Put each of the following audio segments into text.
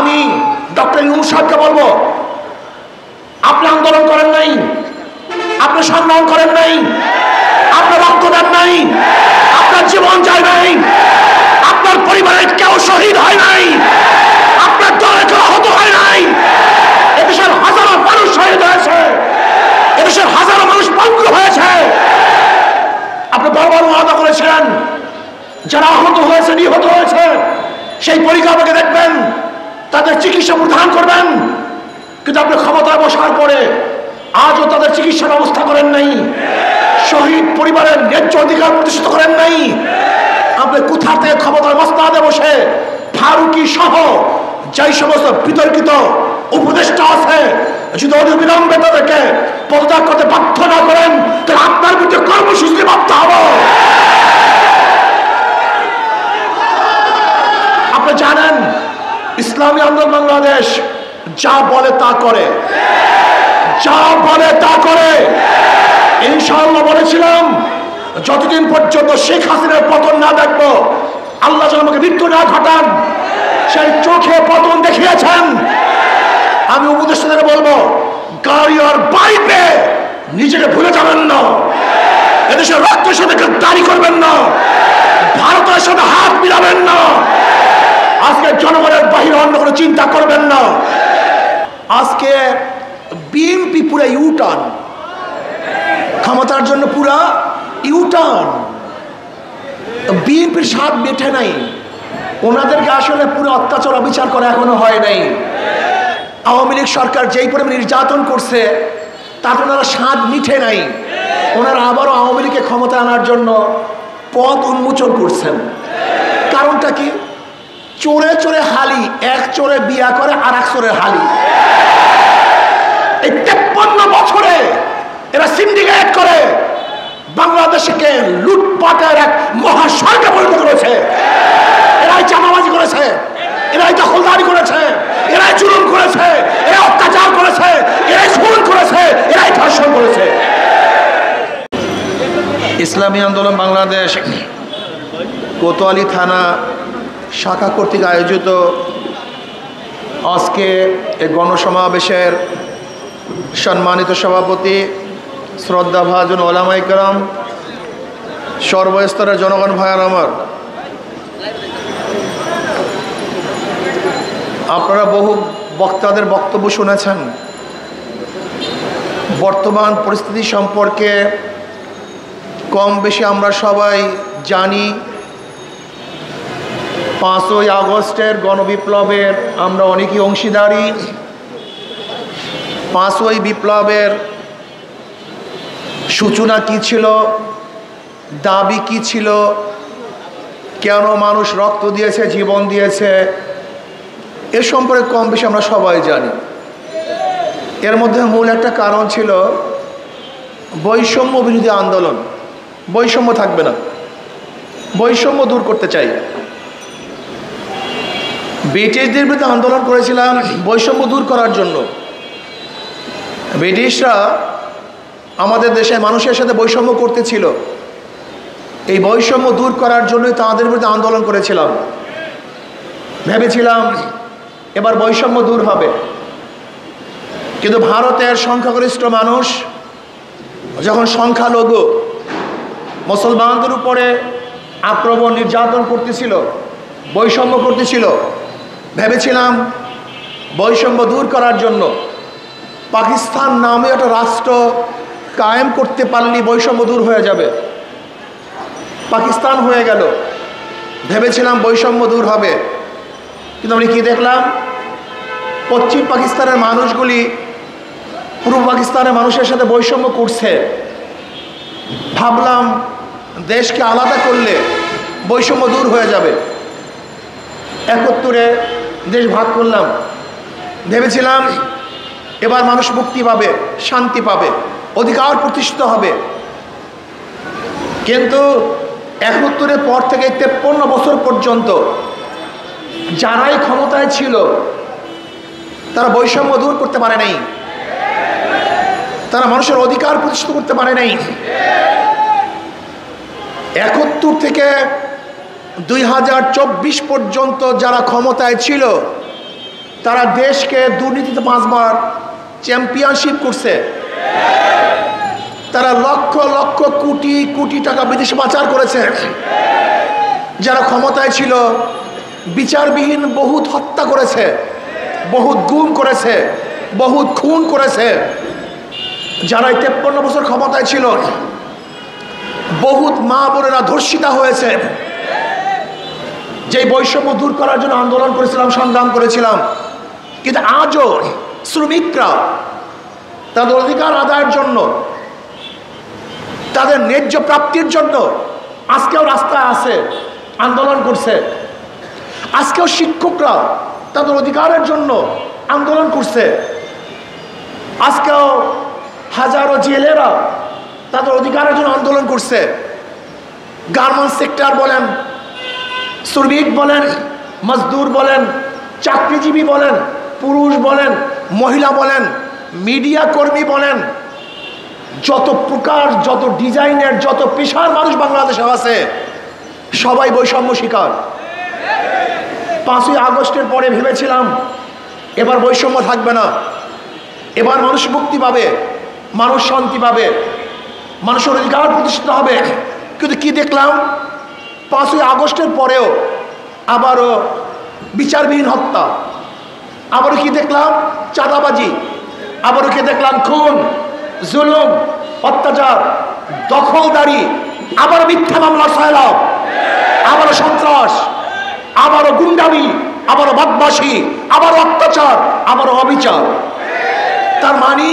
আমি ডক্টর ইউনূস সাহেবকে বলবো, আপনি আন্দোলন করেন নাই, আপনি সংগ্রাম করেন নাই, আপনার রক্ত দেন নাই, আপনার জীবন যায় নাই, আপনার পরিবারের কেউ শহীদ হয় নাই, আপনার দলে কেউ আহত হয় নাই, এদেশের হাজারো মানুষ শহীদ হয়েছে, এদেশের হাজারো মানুষ পঙ্গু হয়েছে। আপনি বারবার ওয়াদা করেছিলেন যারা আহত হয়েছে, নিহত হয়েছে, সেই পরিকাঠামোকে দেখবেন, তাদের চিকিৎসা প্রদান করবেন। কিন্তু আপনি ক্ষমতায় বসার পরে আজও তাদের চিকিৎসার ব্যবস্থা করেন নাই, শহীদ পরিবারের ন্যায্য অধিকার প্রতিষ্ঠিত করেন নাই। আপনি কোথা থেকে ক্ষমতার মসনদে বসে ফারুকি সহ যেই সমস্ত বিতর্কিত উপদেষ্টা আছে, যদি অবিলম্বে তাদেরকে পদত্যাগ করতে বাধ্য না করেন, তাহলে আপনার বিরুদ্ধে কর্মসূচি বাধ্য হব। আপনি জানেন ইসলামী আন্দোলন বাংলাদেশ যা বলে তা করে, যা বলে তা করে। ইনশাআল্লাহ বলেছিলাম যতদিন পর্যন্ত শেখ হাসিনার পতন না দেখবো, আল্লাহ যেন আমাকে মৃত্যু না ঘটান, সেই চোখে পতন দেখিয়েছেন। আমি উপদেষ্টাদের বলবো, গাড়ি আর বাইকে নিজেকে ভুলে যাবেন না, এদেশের রক্তের সাথে দাঁড়ি করবেন না, ভারতের সাথে হাত মিলাবেন না, আজকে জনগণের বাহিরে অন্য কোনো চিন্তা করবেন না। আজকে বিএনপি পুরো ইউটার্ন, ক্ষমতার জন্য পুরা ইউটার্ন। বিএনপির স্বাদ মেটে নাই, ওনাদেরকে আসলে পুরো অত্যাচার অবিচার করা এখনো হয় নাই। আওয়ামী লীগ সরকার যেই পরিমাণে নির্যাতন করছে তাতে ওনারা স্বাদ মিঠে নাই। ওনারা আবারও আওয়ামী লীগকে ক্ষমতা আনার জন্য পথ উন্মোচন করছেন। কারণটা কি? চোরে চোরে হালি, এক চোরে বিয়া করে আর এক চোরের হালি। এই 53 বছরে এরা সিন্ডিকেট করে বাংলাদেশকে লুটপাটের এক মহাসড়কে পরিণত করেছে। এরাই চাঁদাবাজি করেছে, এরাই দখলদারি করেছে, এরাই জুলুম করেছে, এরাই অত্যাচার করেছে, এরাই খুন করেছে, এরাই ধর্ষণ করেছে। ইসলামী আন্দোলন বাংলাদেশ কোতোয়ালি থানা শাখা কর্তৃক আয়োজিত আজকে এই গণসমাবেশের সম্মানিত সভাপতি, শ্রদ্ধাভাজন ওলামায়ে কেরাম, সর্বস্তরের জনগণ ভাইয়ার আমার, আপনারা বহু বক্তাদের বক্তব্য শুনেছেন। বর্তমান পরিস্থিতি সম্পর্কে কম বেশি আমরা সবাই জানি। 5ই আগস্টের গণবিপ্লবের আমরা অনেকেই অংশীদারি। 5ই বিপ্লবের সূচনা কি ছিল, দাবি কি ছিল, কেন মানুষ রক্ত দিয়েছে, জীবন দিয়েছে, এ সম্পর্কে কম বেশি আমরা সবাই জানি। এর মধ্যে মূল একটা কারণ ছিল বৈষম্য বিরোধী আন্দোলন। বৈষম্য থাকবে না, বৈষম্য দূর করতে চাই। ব্রিটিশদের বিরুদ্ধে আন্দোলন করেছিলাম বৈষম্য দূর করার জন্য। ব্রিটিশরা আমাদের দেশে মানুষের সাথে বৈষম্য করতেছিল, এই বৈষম্য দূর করার জন্যই তাদের বিরুদ্ধে আন্দোলন করেছিলাম। ভেবেছিলাম এবার বৈষম্য দূর হবে, কিন্তু ভারতের সংখ্যাগরিষ্ঠ মানুষ যখন সংখ্যালঘু মুসলমানদের উপরে আক্রমণ নির্যাতন করতেছিল, বৈষম্য করতেছিল, ভেবেছিলাম বৈষম্য দূর করার জন্য পাকিস্তান নামে একটা রাষ্ট্র কায়েম করতে পারলে বৈষম্য দূর হয়ে যাবে। পাকিস্তান হয়ে গেল, ভেবেছিলাম বৈষম্য দূর হবে, কিন্তু আমি কি দেখলাম? পশ্চিম পাকিস্তানের মানুষগুলি পূর্ব পাকিস্তানের মানুষের সাথে বৈষম্য করছে। ভাবলাম দেশকে আলাদা করলে বৈষম্য দূর হয়ে যাবে। 71-এ দেশ ভাগ করলাম, ভেবেছিলাম এবার মানুষ মুক্তি পাবে, শান্তি পাবে, অধিকার প্রতিষ্ঠিত হবে। কিন্তু 71-এর পর থেকে 53 বছর পর্যন্ত যারাই ক্ষমতায় ছিল তারা বৈষম্য দূর করতে পারে নাই, তারা মানুষের অধিকার প্রতিষ্ঠিত করতে পারে নাই। 71 থেকে 2024 পর্যন্ত যারা ক্ষমতায় ছিল তারা দেশকে দুর্নীতিতে 5 বার চ্যাম্পিয়নশিপ করছে। তারা লক্ষ লক্ষ কোটি কোটি টাকা বিদেশে পাচার করেছে। যারা ক্ষমতায় ছিল বিচারবিহীন বহুত হত্যা করেছে, বহুত গুম করেছে, বহুত খুন করেছে। যারা 53 বছর ক্ষমতায় ছিল বহুত মা বোনেরা ধর্ষিতা হয়েছে। যে বৈষম্য দূর করার জন্য আন্দোলন করেছিলাম, সংগ্রাম করেছিলাম, কিন্তু আজও শ্রমিকরা তাদের অধিকার আদায়ের জন্য, তাদের ন্যায্য প্রাপ্তির জন্য আজকেও রাস্তায় আছে, আন্দোলন করছে। আজকেও শিক্ষকরা তাদের অধিকারের জন্য আন্দোলন করছে। আজকেও হাজারো জেলেরা তাদের অধিকারের জন্য আন্দোলন করছে। গার্মেন্টস সেক্টর বলেন, শ্রমিক বলেন, মজদুর বলেন, চাকরিজীবী বলেন, পুরুষ বলেন, মহিলা বলেন, মিডিয়া কর্মী বলেন, যত প্রকার, যত ডিজাইনের, যত পেশার মানুষ বাংলাদেশে আছে সবাই বৈষম্য শিকার। 5ই আগস্টের পরে ভেবেছিলাম এবার বৈষম্য থাকবে না, এবার মানুষ মুক্তি পাবে, মানুষ শান্তি পাবে, মানুষের অধিকার প্রতিষ্ঠিত হবে। কিন্তু কি দেখলাম, 5ই আগস্টের পরেও আবারও বিচারবিহীন হত্যা, আবারও কি দেখলাম চাঁদাবাজি, আবারও কি দেখলাম খুন, জুলুম, অত্যাচার, দখলদারি, আবারও মিথ্যা মামলার সয়লাব, আবারও সন্ত্রাস, আবারও গুন্ডামি, আবারও বদমাশি, আবারও অত্যাচার, আবারও অবিচার। তার মানে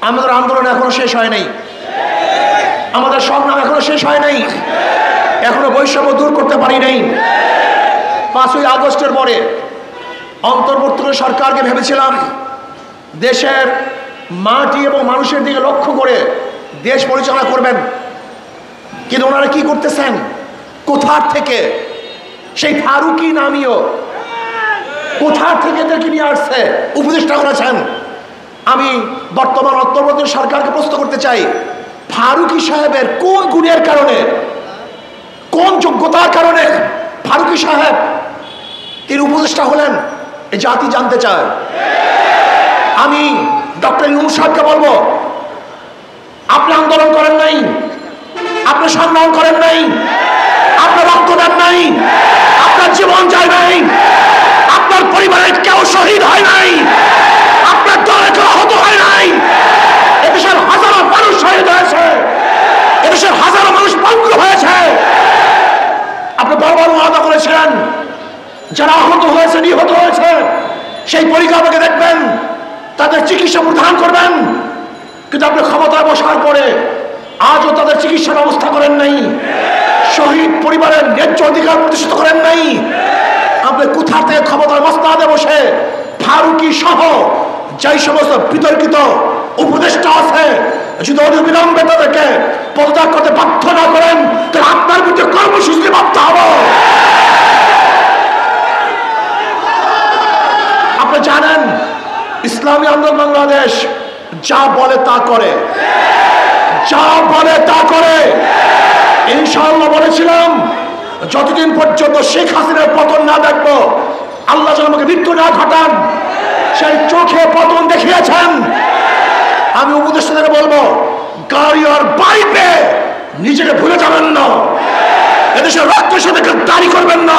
আমাদের আন্দোলন এখনো শেষ হয় নাই, আমাদের সংগ্রাম এখনো শেষ হয় নাই, এখনো বৈষম্য দূর করতে পারি নাই। 5ই আগস্টের পরে অন্তর্বর্তীকালীন সরকারকে ভেবেছিলাম দেশের মাটি এবং মানুষের দিকে লক্ষ্য করে দেশ পরিচালনা করবেন, কিন্তু ওনারা কি করতেছেন, কোথার থেকে সেই ফারুকি নামীয় কোথার থেকে এদেরকে নিয়ে আসছে, উপদেষ্টা করেছেন। আমি বর্তমান অন্তর্বর্তী সরকারকে প্রশ্ন করতে চাই, ফারুকি সাহেবের কোন গুণের কারণে, কোন যোগ্যতার কারণে ফারুকি সাহেব তিনি উপদেষ্টা হলেন, এই জাতি জানতে চায়। আমি ডক্টর ইউনূস সাহেবকে বলবো, আপনি আন্দোলন করেন নাই, আপনি সংগ্রাম করেন নাই, আপনার রক্ত দেন নাই, আপনার জীবন যায় নাই, আপনার পরিবারের কেউ শহীদ হয় নাই, আপনার দলে কেউ আহত হয় নাই। এদেশের হাজারো মানুষ শহীদ হয়েছে, এদেশের হাজারো মানুষ পঙ্গু হয়েছে। আপনি বড় বড় ওয়াদা করেছিলেন, যারা আহত হয়েছে, নিহত হয়েছে, সেই পরিকাঠামোকে দেখবেন, তাদের চিকিৎসা প্রদান করবেন। কিন্তু আপনি ক্ষমতায় বসার পরে আজও তাদের চিকিৎসার ব্যবস্থা করেন নাই, শহীদ পরিবারের ন্যায্য অধিকার প্রতিষ্ঠিত করেন নাই। আপনি কোথা থেকে ক্ষমতার মসনদে বসে ফারুকি সহ যেই সমস্ত বিতর্কিত উপদেষ্টা আছে, যদি অবিলম্বে তাদেরকে পদত্যাগ করতে বাধ্য না করেন, তাহলে আপনার বিরুদ্ধে কর্মসূচি বাধ্য হব। আপনি জানেন ইসলামী আন্দোলন বাংলাদেশ যা বলে তা করে, যা বলে তা করে। ইনশাআল্লাহ বলেছিলাম, যতদিন পর্যন্ত শেখ হাসিনার পতন না দেখবো, আল্লাহ যেন আমাকে মৃত্যু না ঘটান, সেই চোখে পতন দেখিয়েছেন। আমি উপদেষ্টাদের বলবো, গাড়ি আর বাইকে নিজেকে ভুলে যাবেন না, এদেশের রক্তের সাথে দাঁড়ি করবেন না,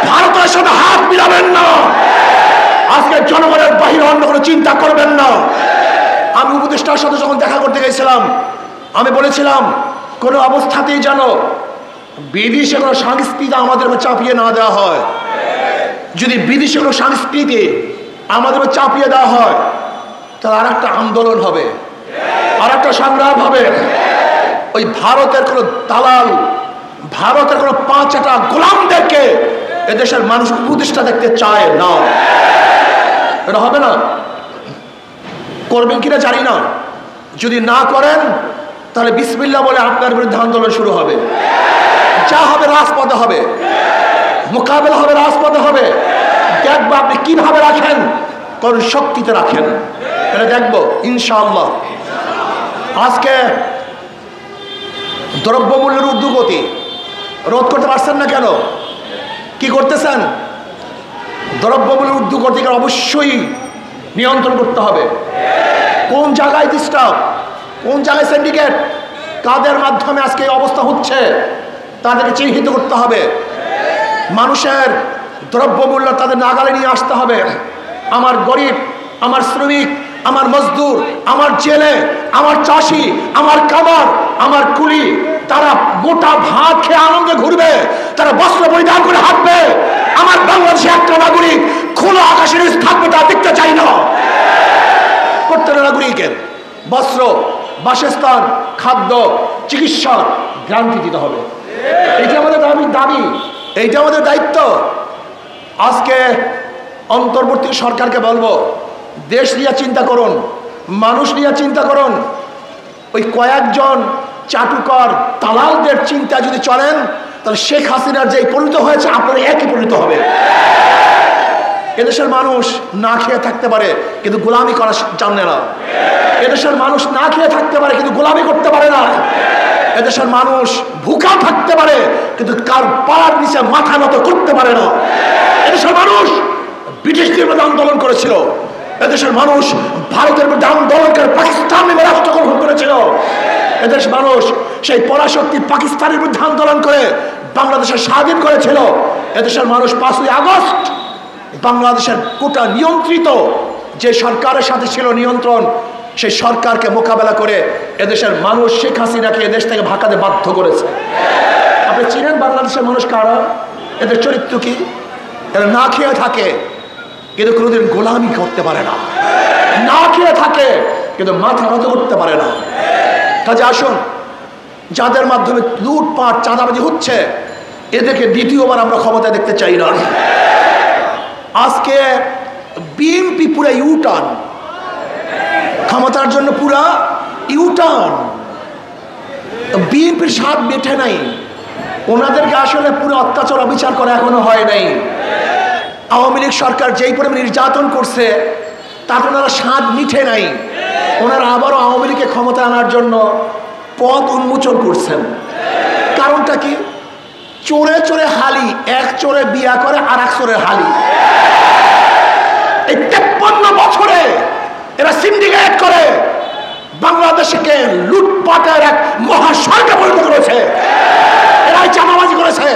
ভারতের সাথে হাত মিলাবেন না, আজকে জনগণের বাহিরে অন্য কোনো চিন্তা করবেন না। আমি উপদেষ্টার সাথে যখন দেখা করতে গেছিলাম, আমি বলেছিলাম কোনো অবস্থাতেই যেন বিদেশে কোনো সংস্কৃতি আমাদের চাপিয়ে না দেওয়া হয়। যদি বিদেশে কোনো সংস্কৃতি আমাদের চাপিয়ে দেওয়া হয়, তাহলে আর একটা আন্দোলন হবে, আর একটা সংগ্রাম হবে। ওই ভারতের কোনো দালাল, ভারতের কোনো পাঁচটা গোলামদেরকে এদেশের মানুষ উপদেষ্টা দেখতে চায় না। এটা হবে না। করবেন কিনা জানি না, যদি না করেন তাহলে বিসমিল্লাহ বলে আপনার বিরুদ্ধে আন্দোলন শুরু হবে। যা হবে রাজপথে হবে, মোকাবেলা হবে রাজপথে হবে। দেখবো আপনি কিভাবে রাখেন, কোন শক্তিতে রাখেন, এটা দেখবো ইনশাআল্লাহ। আজকে দ্রব্যমূল্যের ঊর্ধ্বগতি রোধ করতে পারছেন না কেন? কি করতেছেন? দ্রব্যমূল্যের ঊর্ধ্বগতিকে অবশ্যই নিয়ন্ত্রণ করতে হবে। কোন জায়গায় ডিস্টার্ব, কোন জায়গায় সিন্ডিকেট, কাদের মাধ্যমে আজকে এই অবস্থা হচ্ছে তাদেরকে চিহ্নিত করতে হবে। মানুষের দ্রব্যমূল্য তাদের নাগালে নিয়ে আসতে হবে। আমার গরিব, আমার শ্রমিক, আমার মজদুর, আমার জেলে, আমার চাষি, আমার কামার, আমার কুলি, তারা গোটা ভাত খেয়ে আনন্দে ঘুরবে, তারা বস্ত্র পরিধান করে হাঁটবে। আমার বাংলাদেশে একটা নাগরিক খোলা আকাশের নিচে থাকবে তা দেখতে চাই না। প্রত্যেক নাগরিকের বস্ত্র, বাসস্থান, খাদ্য, চিকিৎসার গ্যারান্টি দিতে হবে। এইটা আমাদের দাবি, এইটা আমাদের দায়িত্ব। আজকে অন্তর্বর্তী সরকারকে বলবো, দেশ নিয়ে চিন্তা করুন, মানুষ নিয়ে চিন্তা করুন। ওই কয়েকজন চাটুকর দালালদের চিন্তা যদি চলেন তাহলে শেখ হাসিনার যেই পরিণত হয়েছে আপনার একই পরিণত হবে। এদেশের মানুষ না খেয়ে থাকতে পারে কিন্তু গোলামি করা জানে না। এদেশের মানুষ না খেয়ে থাকতে পারে কিন্তু গোলামি করতে পারে না। এদেশের মানুষ ভুকা থাকতে পারে কিন্তু কার পাড়ার নিচে মাথা নত করতে পারে না। এদেশের মানুষ ব্রিটিশদের বিরুদ্ধে আন্দোলন করেছিল। এদেশের মানুষ ভারতের বিরুদ্ধে আন্দোলন করে পাকিস্তান রাষ্ট্র গ্রহণ করেছিল। এদেশের মানুষ সেই পরাশক্তি পাকিস্তানের বিরুদ্ধে আন্দোলন করে বাংলাদেশের স্বাধীন করেছিল। এদেশের মানুষ 5ই আগস্ট বাংলাদেশের কোটা নিয়ন্ত্রিত যে সরকারের সাথে ছিল নিয়ন্ত্রণ, সেই সরকারকে মোকাবেলা করে এদেশের মানুষ শেখ হাসিনাকে এদেশ থেকে ভাগাতে বাধ্য করেছে। আপনি চিনেন বাংলাদেশের মানুষ কারা? এদের চরিত্র কি? এরা না খেয়ে থাকে কিন্তু কোনোদিন গোলামি করতে পারে না, না খেয়ে থাকে কিন্তু মাথা নত করতে পারে না। কাজে আসুন, যাদের মাধ্যমে লুটপাট চাঁদাবাজি হচ্ছে এদেরকে দ্বিতীয়বার আমরা ক্ষমতায় দেখতে চাই না। আজকে বিএনপি পুরো ইউটার্ন, ক্ষমতার জন্য পুরা ইউটার্ন। বিএনপির স্বাদ মেটে নাই, ওনাদেরকে আসলে পুরো অত্যাচার অবিচার করা এখনো হয় নাই। আওয়ামী লীগ সরকার যেই পরিমাণ নির্যাতন করছে তাতে ওনারা স্বাদ মিঠে নাই। ওনারা আবারও আওয়ামী লীগকে ক্ষমতা আনার জন্য পথ উন্মোচন করছেন। কারণটা কি? চোরে চোরে হালি, এক চোরে বিয়া করে আর এক চোরের হালি। এই 53 বছরে এরা সিন্ডিকেট করে বাংলাদেশকে লুটপাটের এক মহাসড়কে পরিণত করেছে। এরাই চাঁদাবাজি করেছে,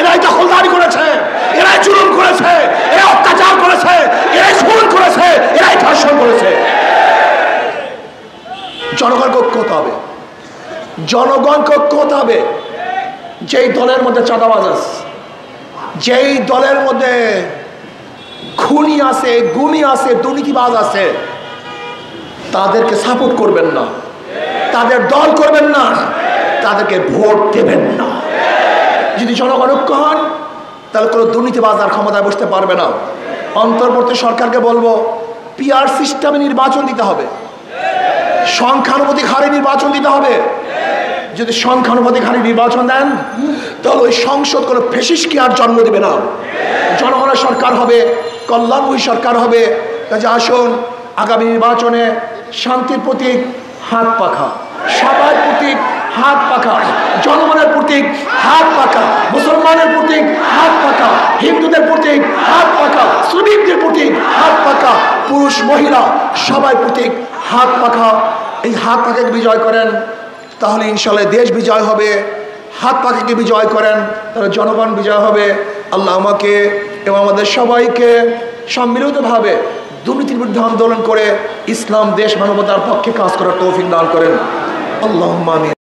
এরাই দখলদারি করেছে, এরাই জুলুম করেছে, এরা অত্যাচার করেছে, এরাই খুন করেছে, এরাই ধর্ষণ করেছে। জনগণকে ঐক্য হতে হবে, জনগণকে ঐক্য হতে হবে। যেই দলের মধ্যে চাঁদাবাজ আছে, যেই দলের মধ্যে খুনি আছে, গুণী আছে, দুর্নীতিবাজ আছে, তাদেরকে সাপোর্ট করবেন না, তাদের দল করবেন না, তাদেরকে ভোট দেবেন না। যদি জনগণ ঐক্য হন তাহলে কোনো দুর্নীতিবাজ আর ক্ষমতায় বসতে পারবে না। অন্তর্বর্তী সরকারকে বলবো, পিআর সিস্টেমে নির্বাচন দিতে হবে, সংখ্যানুপাতিক হারে নির্বাচন দিতে হবে। যদি সংখ্যানুপাতিক হারে নির্বাচন দেন তাহলে ওই সংসদ কোনো ফেসিস্টকে আর জন্ম দেবে না। জনগণের সরকার হবে, কল্যাণময়ী সরকার হবে। কাজে আসুন, আগামী নির্বাচনে শান্তির প্রতীক হাত পাখা, সবার প্রতীক হাত পাখা, জনগণের প্রতীক হাত পাখা, মুসলমানের প্রতীক হাত পাখা, হিন্দুদের প্রতীক হাত পাখা, শ্রমিকদের প্রতীক হাত পাখা, পুরুষ মহিলা সবাই প্রতীক হাত পাখা। এই হাত পাখাকে বিজয় করেন তাহলে ইনশাআল্লাহ দেশ বিজয় হবে। হাত পাখাকে বিজয় করেন তাহলে জনগণ বিজয় হবে। আল্লাহ আমাকে এবং আমাদের সবাইকে সম্মিলিতভাবে দুর্নীতির বিরুদ্ধে আন্দোলন করে ইসলাম, দেশ, মানবতার পক্ষে কাজ করার তৌফিক দান করেন। আল্লাহুম্মা আমিন।